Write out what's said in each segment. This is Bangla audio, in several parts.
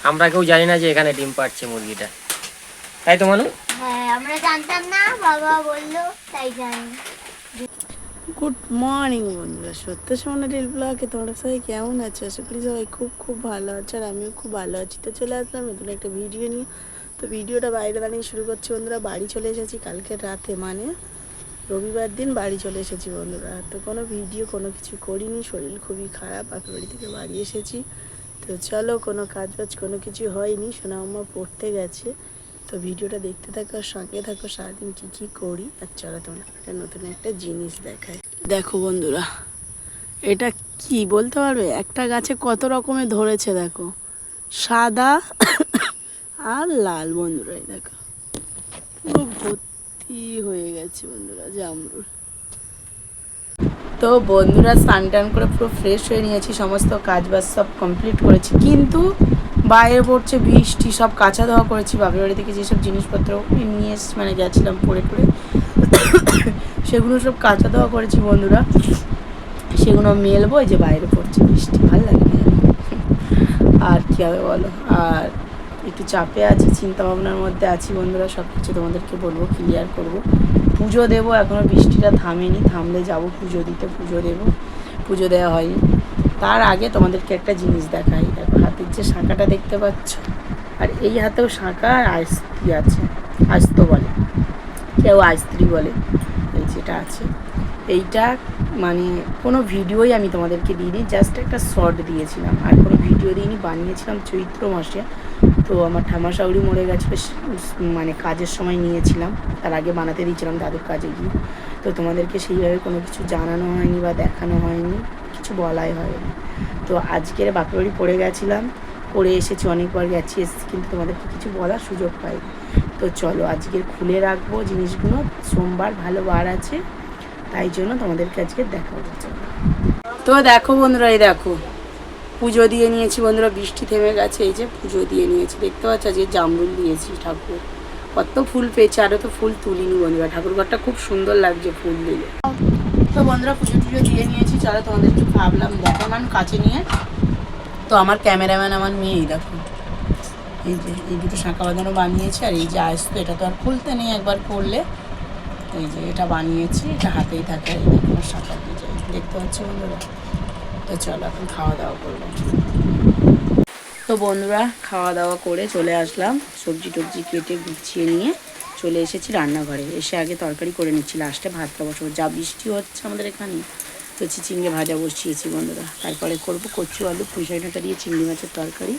আমরা কেউ জানি না যে এখানে ডিম পাড়ছে মুরগিটা, তাই তো মানু? হ্যাঁ, আমরা জানতাম না, বাবা বললো তাই জানি। গুড মর্নিং বন্ধুরা, সত্য সোনা রিল ব্লগে তোমরা সবাই কেমন আছো? আশা করি সবাই খুব খুব ভালো আছে, আর আমিও খুব ভালো আছি। তো চলে আসলাম নতুন একটা ভিডিও নিয়ে। তো ভিডিওটা বাইরে দাঁড়িয়ে শুরু করছি বন্ধুরা। বাড়ি চলে এসেছি কালকে রাতে, মানে রবিবার দিন বাড়ি চলে এসেছি বন্ধুরা। তো কোনো ভিডিও কোনো কিছু করিনি, শরীর খুবই খারাপ, বাপের বাড়ি থেকে বাড়ি এসেছি। তো চলো, কোনো কাজ বাজ কোনো কিছু হয়নি, সোনা আম্মা পড়তে গেছে। তো ভিডিওটা দেখতে থাকো, সঙ্গে থাকো, সারাদিন কী কী করি। আর চলো তোমরা একটা নতুন একটা জিনিস দেখায়। দেখো বন্ধুরা, এটা কি বলতে পারবে? একটা গাছে কত রকমের ধরেছে দেখো, সাদা আর লাল বন্ধুরা। এই দেখো পুরো ভর্তি হয়ে গেছে বন্ধুরা জামরুল। তো বন্ধুরা স্নান টান করে পুরো ফ্রেশ হয়ে নিয়েছি, সমস্ত কাজ বাজ সব কমপ্লিট করেছি, কিন্তু বাইরে পড়ছে বৃষ্টি। সব কাঁচা ধোয়া করেছি, বাপের বাড়ি থেকে যেসব জিনিসপত্র নিয়ে মানে গেছিলাম পরে পরে, সেগুলো সব কাঁচা ধোয়া করেছি বন্ধুরা। সেগুলো মেলবো, এই যে বাইরে পড়ছে বৃষ্টি, ভালো লাগে না? আর কী হবে বলো। আর একটু চাপে আছি, চিন্তা ভাবনার মধ্যে আছি বন্ধুরা। সব কিছু তোমাদেরকে বলবো, ক্লিয়ার করব। পুজো দেবো, এখনও বৃষ্টিটা থামেনি, থামলে যাব পুজো দিতে, পুজো দেবো। পুজো দেওয়া হয়নি। তার আগে তোমাদেরকে একটা জিনিস দেখাই। দেখো হাতের যে শাঁখাটা দেখতে পাচ্ছ, আর এই হাতেও শাঁখা আর আস্তি আছে, আস্ত বলে, কেউ আস্ত্রী বলে, এই যেটা আছে। এইটা মানে কোনো ভিডিওই আমি তোমাদেরকে দিইনি, জাস্ট একটা শর্ট দিয়েছিলাম, আর কোনো ভিডিও দিইনি। বানিয়েছিলাম চৈত্র মাসে। তো আমার ঠাম্মা শাশুড়ি মরে গেছিলো, মানে কাজের সময় নিয়েছিলাম, তার আগে বানাতে দিয়েছিলাম দাদুর কাজে গিয়ে। তো তোমাদেরকে সেইভাবে কোনো কিছু জানানো হয়নি বা দেখানো হয়নি, কিছু বলাই হয়নি। তো আজকের বাপের বাড়ি পড়ে গেছিলাম, পড়ে এসেছি, অনেকবার গেছি এসেছি, কিন্তু তোমাদেরকে কিছু বলার সুযোগ পাইনি। তো চলো আজকের খুলে রাখবো জিনিসগুলো, সোমবার ভালো বার আছে, তাই জন্য তোমাদেরকে আজকে দেখাবো। তো দেখো বন্ধুরা, এই দেখো পুজো দিয়ে নিয়েছি বন্ধুরা, বৃষ্টি থেমে গেছে, এই যে পুজো দিয়ে নিয়েছি, দেখতে পাচ্ছ আজকে জামরুল দিয়েছি ঠাকুর। কত ফুল পেয়েছে, আরও তো ফুল তুলিনি বন্ধুরা, ঠাকুর ঘরটা খুব সুন্দর লাগছে ফুল দিলে। তো বন্ধুরা পুজো টুজো দিয়ে নিয়েছি, চলো তোমাদের একটু ভাবলাম দেখো মান কাছে নিয়ে। তো আমার ক্যামেরাম্যান আমার মেয়েই দেখো, এই যে এই দুটো শাঁখা বাঁধানো বানিয়েছে, আর এই যে আসতো, এটা তো আর খুলতে নেই, একবার করলে। এই যে এটা বানিয়েছি, এটা হাতেই থাকে, এই দেখো শাঁখা দিয়ে যায়, দেখতে পাচ্ছি বন্ধুরা। তো চলো এখন খাওয়া দাওয়া করবো। তো বন্ধুরা খাওয়া দাওয়া করে চলে আসলাম, সবজি টবজি কেটে গুছিয়ে নিয়ে চলে এসেছি রান্নাঘরে। এসে আগে তরকারি করে নিচ্ছি, লাস্টে ভাতটা বসাবো, যা বৃষ্টি হচ্ছে আমাদের এখানে। তো চিচিঙ্গে ভাজা বসিয়েছি বন্ধুরা, তারপরে করবো কচু আলু পুঁইশাক ডাঁটা দিয়ে চিংড়ি মাছের তরকারি,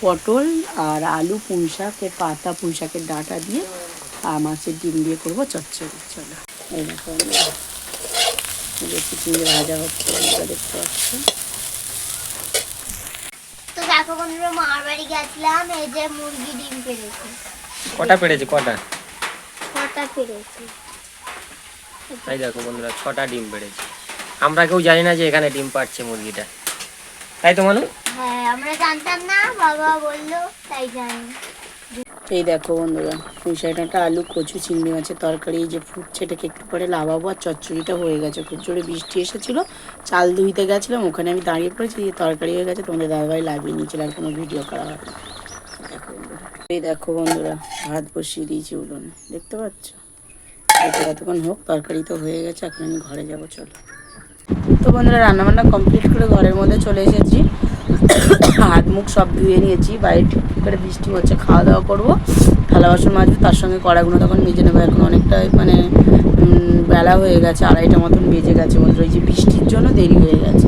পটল আর আলু পুঁইশাকের পাতা, পুঁইশাকের ডাঁটা দিয়ে, আর মাছের ডিম দিয়ে করবো চচ্চড়ি। চলো এই দেখো চিচিঙ্গে ভাজা হচ্ছে বন্ধুরা, দেখতে পাচ্ছি। তো দেখো বন্ধুরা, মার বাড়ি গেছিলাম, এই যে মুরগি ডিম পেড়েছে। কটা পেড়েছে? কটা পেড়েছে? তাই দেখো বন্ধুরা, 6টা ডিম পেড়েছে। আমরা কেউ জানি না যে এখানে ডিম পাড়ছে মুরগিটা, তাই তো মানু? হ্যাঁ, আমরা জানতাম না, বাবা বললো তাই জানি। এই দেখো বন্ধুরা, পুঁইশাক ডাঁটা আলু কচু চিংড়ি মাছের তরকারি, এই যে ফুটছে, এটাকে একটু পরে লাভাবো। আর চচ্চড়িটা হয়ে গেছে, খুব জোরে বৃষ্টি এসেছিলো, চাল ধুইতে গেছিলাম, ওখানে আমি দাঁড়িয়ে পড়েছি, এই তরকারি হয়ে গেছে, তোমাদের দাদাভাই লাগিয়ে নিয়েছিল, আর কোনো ভিডিও করা হয় না। দেখো বন্ধুরা, এই দেখো বন্ধুরা, ভাত বসিয়ে দিয়েছি উনুনে, দেখতে পাচ্ছ। এটা কতক্ষণ হোক, তরকারি তো হয়ে গেছে, এখন আমি ঘরে যাবো, চলো। তো বন্ধুরা রান্নাবান্না কমপ্লিট করে ঘরের মধ্যে চলে এসেছি, হাত মুখ সব ধুয়ে নিয়েছি, বাইরে ঠিক করে বৃষ্টি হচ্ছে, খাওয়া দাওয়া করবো, থালা বাসন মাজবো, তার সঙ্গে কড়াগুলো তখন মেজে নেবো। এখন অনেকটাই মানে বেলা হয়ে গেছে, 2:30 মতন বেজে গেছে বন্ধুরা, ওই যে বৃষ্টির জন্য দেরি হয়ে গেছে।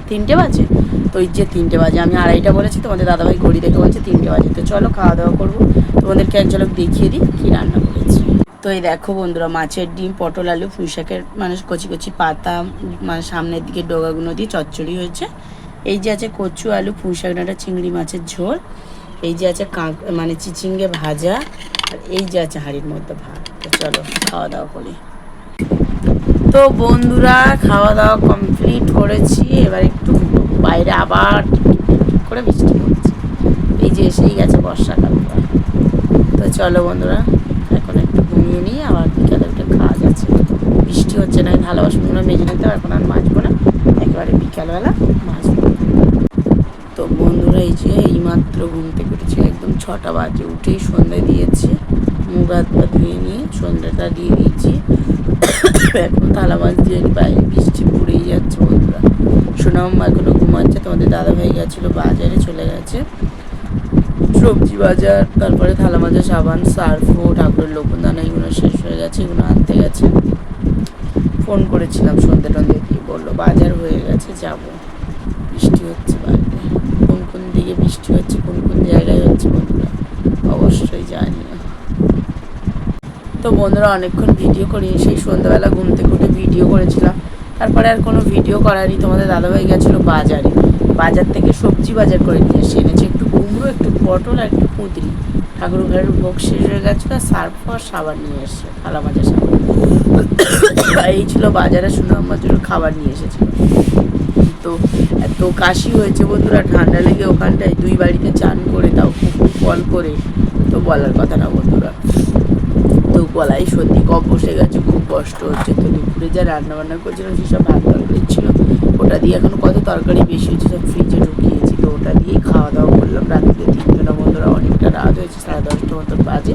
3টে বাজে, তো ওই যে 3টে বাজে, আমি 2:30 বলেছি, তোমাদের দাদাভাই ঘড়ি দেখে বলছে 3টে বাজে। তো চলো খাওয়া দাওয়া করবো, তোমাদেরকে এক ঝলক দেখিয়ে দিই কী রান্না করেছি। তো এই দেখো বন্ধুরা, মাছের ডিম, পটল আলু পুঁইশাকের মানে কচি কচি পাতা, মানে সামনের দিকে ডগাগুলো দিয়ে চচ্চড়ি হয়েছে। এই যে আছে কচু আলু পুঁইশাক ডাঁটা চিংড়ি মাছের ঝোল, এই যে আছে মানে চিচিঙ্গে ভাজা, আর এই যে আছে হাঁড়ির মধ্যে ভাত। তো চলো খাওয়া দাওয়া করি। তো বন্ধুরা খাওয়া দাওয়া কমপ্লিট করেছি, এবার একটু বাইরে আবার করে বৃষ্টি পড়ছে, এই যে এসেই গেছে বর্ষাকাল। তো চলো বন্ধুরা এখন একটু ঘুমিয়ে নিয়ে আবার বিকালে একটু কাজ আছে, বৃষ্টি হচ্ছে না, থালা বাসনগুলো মেজে নিতে, এখন আর মাজবো না, একেবারে বিকালবেলা মাজবো। তো বন্ধুরা এই যে এইমাত্র ঘুম থেকে উঠেছি, একদম 6টা বাজে, উঠেই সন্ধ্যা দিয়েছি, মুখ হাত পা ধুয়ে নিয়ে সন্ধ্যাটা দিয়ে দিয়েছি। এখন থালা মাছ দিয়ে বাইরে বৃষ্টি পড়েই যাচ্ছে বন্ধুরা। সোনাম্মা এখনো ঘুমাচ্ছে, তোমাদের দাদাভাই গেছিলো বাজারে, চলে গেছে সবজি বাজার, তারপরে থালা মাজা সাবান সার্ফ ও ঠাকুরের লোকদানা এগুলো শেষ হয়ে গেছে, এগুলো আনতে গেছে। ফোন করেছিলাম সন্ধ্যে টন্ধে দিয়ে, বললো বাজার হয়ে গেছে যাবো। বৃষ্টি হচ্ছে বাইরে, কোন কোন দিকে বৃষ্টি হচ্ছে, কোন কোন জায়গায় হচ্ছে বন্ধুরা অবশ্যই জানি না। তো বন্ধুরা অনেকক্ষণ ভিডিও করি, সেই সন্ধ্যাবেলা ঘুম থেকে উঠে ভিডিও করেছিলাম, তারপরে আর কোনো ভিডিও করারই। তোমাদের দাদাভাই গেছিলো বাজারে, বাজার থেকে সবজি বাজার করে নিয়ে এসে এনেছে একটু কুমড়ো, একটু পটল আর একটু কুঁদরি। ঠাকুর ঘরের ভোগ শেষ হয়ে গেছিলো, আর সার্ফ আর সাবান নিয়ে এসছে, থালা মাজা সাবান। এই ছিল বাজারে, শুনে আমার জন্য খাবার নিয়ে এসেছিল। তো এত কাশি হয়েছে বন্ধুরা, ঠান্ডা লেগে ওখানটায় 2 বাড়িতে চান করে, তাও পুকুর কল করে, তো বলার কথা না বন্ধুরা। তো গলায় সত্যি কফ বসে গেছে, খুব কষ্ট হচ্ছে। তো দুপুরে যা রান্না বান্না করছিলাম সেসব ভাত তরকারি ছিল, ওটা দিয়ে এখন কত তরকারি বেশি হচ্ছে সব ফ্রিজে ঢুকিয়েছি, তো ওটা দিয়েই খাওয়া দাওয়া করলাম রাত্রে 3জনা বন্ধুরা। অনেকটা রাত হয়েছে, 10:30 মতন বাজে।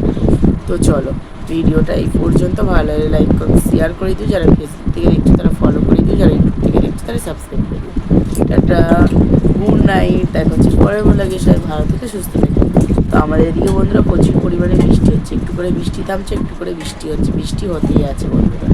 তো চলো ভিডিওটা এই পর্যন্ত, ভালো লাগলে লাইক করো, শেয়ার করে দিও, যারা ফেসবুক থেকে দেখছো তারা ফলো করে দিও, যারা ইউটিউব থেকে দেখছো তারা সাবস্ক্রাইব করে দিও। একটা গুড নাইট, দেখা হচ্ছে পরের লাগে, সবাই ভালো থেকে সুস্থ থাকে। তো আমাদের এদিকে বন্ধুরা প্রচুর পরিমাণে বৃষ্টি হচ্ছে, একটু করে বৃষ্টি থামছে, একটু করে বৃষ্টি হচ্ছে, বৃষ্টি হতেই আছে বন্ধুরা।